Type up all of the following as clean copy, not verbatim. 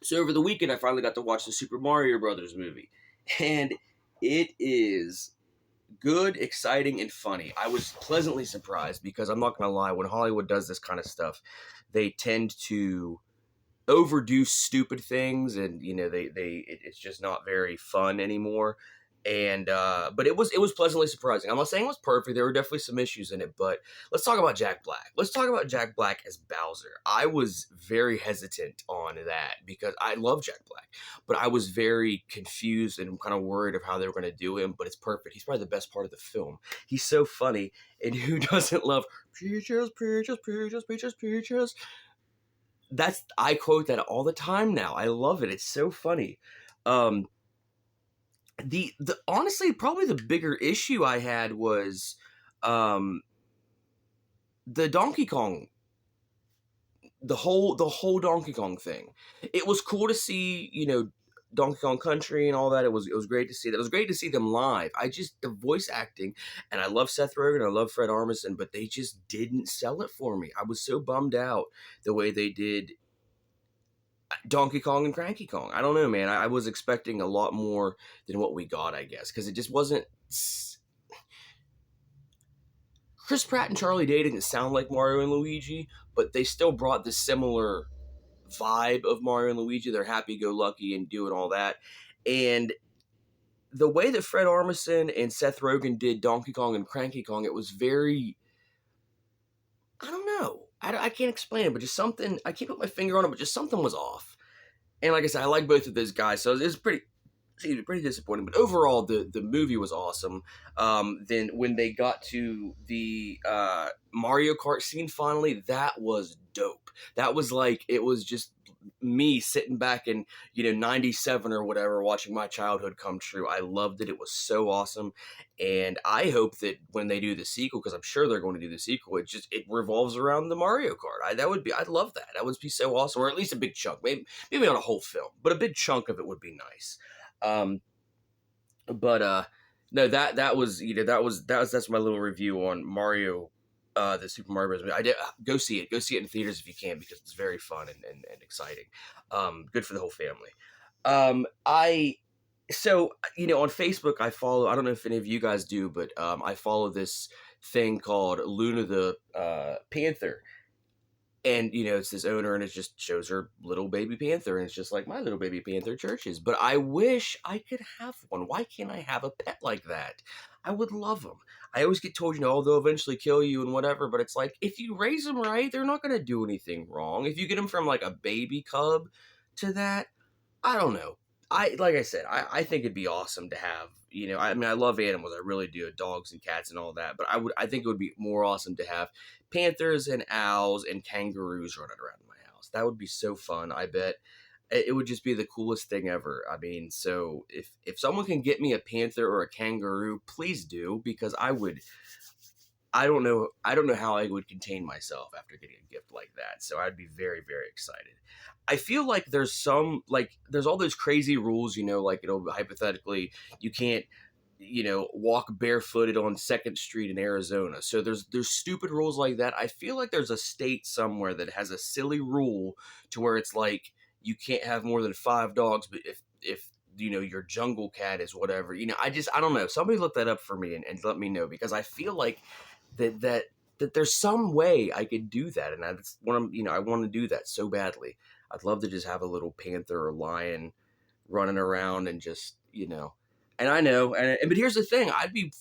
So over the weekend, I finally got to watch the Super Mario Brothers movie, and it is good, exciting, and funny. I was pleasantly surprised because I'm not gonna lie, when Hollywood does this kind of stuff, they tend to overdo stupid things, and it's just not very fun anymore. And but it was pleasantly surprising. I'm not saying it was perfect. There were definitely some issues in it, but let's talk about Jack Black. Let's talk about Jack Black as Bowser. I was very hesitant on that because I love Jack Black, but I was very confused and kind of worried of how they were going to do him. But it's perfect. He's probably the best part of the film. He's so funny, and who doesn't love peaches, peaches, peaches, peaches, peaches? I quote that all the time now. I love it. It's so funny. Um, the honestly, probably the bigger issue I had was um, the Donkey Kong, the whole Donkey Kong thing. It was cool to see, Donkey Kong Country and all that. It was great to see that. It was great to see them live. I just the voice acting, and I love Seth Rogen, I love Fred Armisen, but they just didn't sell it for me. I was so bummed out the way they did Donkey Kong and Cranky Kong. I don't know, man. I was expecting a lot more than what we got, I guess, because it just wasn't. Chris Pratt and Charlie Day didn't sound like Mario and Luigi, but they still brought this similar vibe of Mario and Luigi. They're happy-go-lucky and doing all that. And the way that Fred Armisen and Seth Rogen did Donkey Kong and Cranky Kong, it was very. I don't know. I can't explain it, but just something. I can't put my finger on it, but just something was off. And like I said, I like both of those guys, so it's pretty disappointing. But overall, the movie was awesome. Then when they got to the Mario Kart scene, finally, that was dope. That was like it was just me sitting back in '97 or whatever, watching my childhood come true. I loved it. It was so awesome, and I hope that when they do the sequel, because I'm sure they're going to do the sequel, it revolves around the Mario Kart. I'd love that. That would be so awesome, or at least a big chunk. Maybe not a whole film, but a big chunk of it would be nice. Um, but no, that's my little review on Mario, the Super Mario Bros. I did go see it. Go see it in theaters if you can because it's very fun and exciting. Good for the whole family. I so on Facebook I follow. I don't know if any of you guys do, but I follow this thing called Luna the Panther, and it's this owner, and it just shows her little baby panther, and it's just like my little baby panther churches. But I wish I could have one. Why can't I have a pet like that? I would love them. I always get told, they'll eventually kill you and whatever, but it's like if you raise them right, they're not going to do anything wrong. If you get them from like a baby cub to that, I don't know. Like I said, I think it'd be awesome to have. I mean, I love animals. I really do, dogs and cats and all that. But I think it would be more awesome to have panthers and owls and kangaroos running around in my house. That would be so fun. I bet it would just be the coolest thing ever. I mean, so if someone can get me a panther or a kangaroo, please do, because I would. I don't know. I don't know how I would contain myself after getting a gift like that. So I'd be very, very excited. I feel like there's all those crazy rules, like hypothetically you can't walk barefooted on Second Street in Arizona. So there's stupid rules like that. I feel like there's a state somewhere that has a silly rule to where it's like you can't have more than 5 dogs, but if your jungle cat is whatever. I don't know. Somebody look that up for me and let me know, because I feel like that there's some way I could do that, and that's what I want to do that so badly. I'd love to just have a little panther or lion running around and just And I know, but here's the thing: I'd be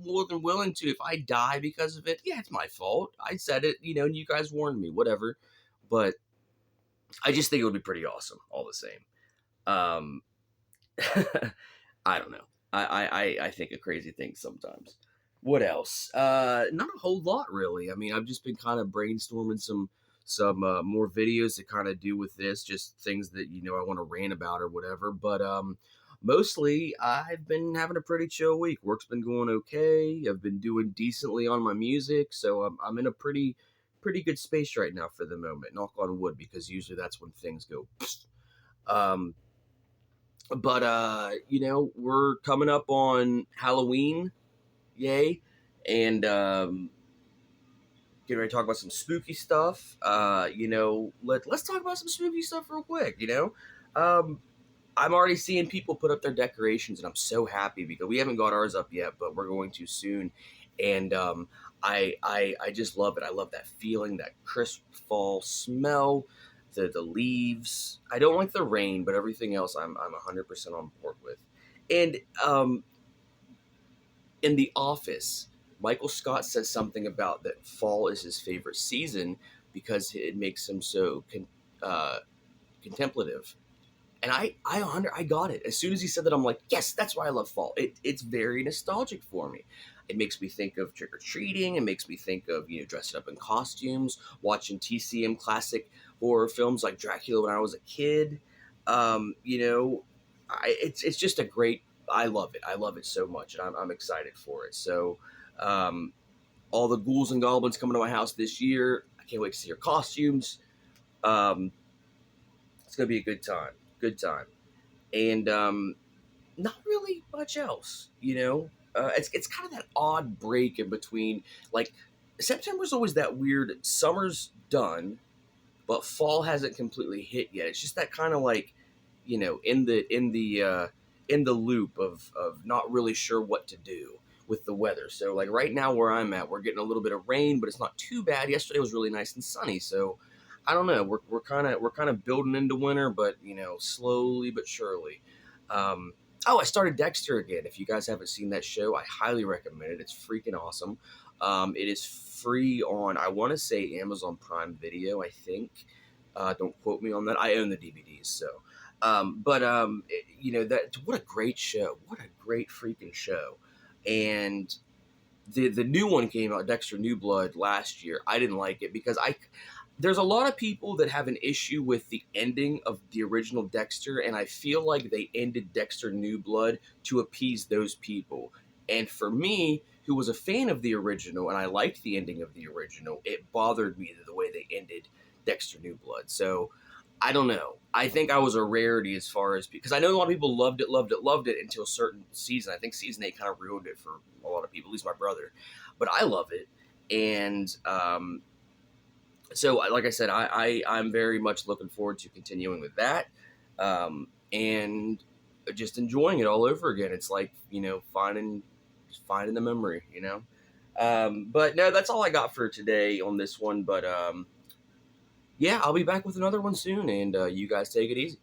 more than willing to, if I die because of it. Yeah, it's my fault. I said it, and you guys warned me, whatever. But I just think it would be pretty awesome, all the same. Um, I don't know. I think of crazy things sometimes. What else? Not a whole lot, really. I mean, I've just been kind of brainstorming some more videos to kind of do with this, just things that I want to rant about or whatever. But mostly, I've been having a pretty chill week. Work's been going okay. I've been doing decently on my music, so I'm in a pretty good space right now for the moment. Knock on wood, because usually that's when things go. Um, but we're coming up on Halloween, yay, and getting ready to talk about some spooky stuff. Let's talk about some spooky stuff real quick. Um, I'm already seeing people put up their decorations, and I'm so happy because we haven't got ours up yet, but we're going to soon. And I just love it. I love that feeling, that crisp fall smell, the leaves. I don't like the rain, but everything else I'm 100% on board with. And in The Office, Michael Scott says something about that fall is his favorite season because it makes him so uh, contemplative. And I got it. As soon as he said that, I'm like, yes, that's why I love fall. It's very nostalgic for me. It makes me think of trick or treating. It makes me think of dressing up in costumes, watching TCM classic horror films like Dracula when I was a kid. You know, it's just a great. I love it. I love it so much, and I'm excited for it. So, um, all the ghouls and goblins coming to my house this year. I can't wait to see your costumes. Um, it's gonna be a good time. Good time. And not really much else, it's kind of that odd break in between. Like, September's always that weird. Summer's done, but fall hasn't completely hit yet. It's just that kind of like, in the loop of not really sure what to do with the weather. So like right now where I'm at, we're getting a little bit of rain, but it's not too bad. Yesterday was really nice and sunny, so I don't know. We're kind of building into winter, but slowly but surely. Um, oh, I started Dexter again. If you guys haven't seen that show, I highly recommend it. It's freaking awesome. It is free on, I want to say, Amazon Prime Video, I think. Don't quote me on that. I own the DVDs, so. That what a great show! What a great freaking show! And the new one came out, Dexter New Blood, last year. I didn't like it because there's a lot of people that have an issue with the ending of the original Dexter, and I feel like they ended Dexter New Blood to appease those people. And for me, who was a fan of the original and I liked the ending of the original, it bothered me the way they ended Dexter New Blood. So I don't know. I think I was a rarity as far as, because I know a lot of people loved it, loved it, loved it until a certain season. I think season 8 kind of ruined it for a lot of people, at least my brother. But I love it, and so like I said, I'm very much looking forward to continuing with that, and just enjoying it all over again. It's like finding the memory. But no, that's all I got for today on this one. But yeah, I'll be back with another one soon, and you guys take it easy.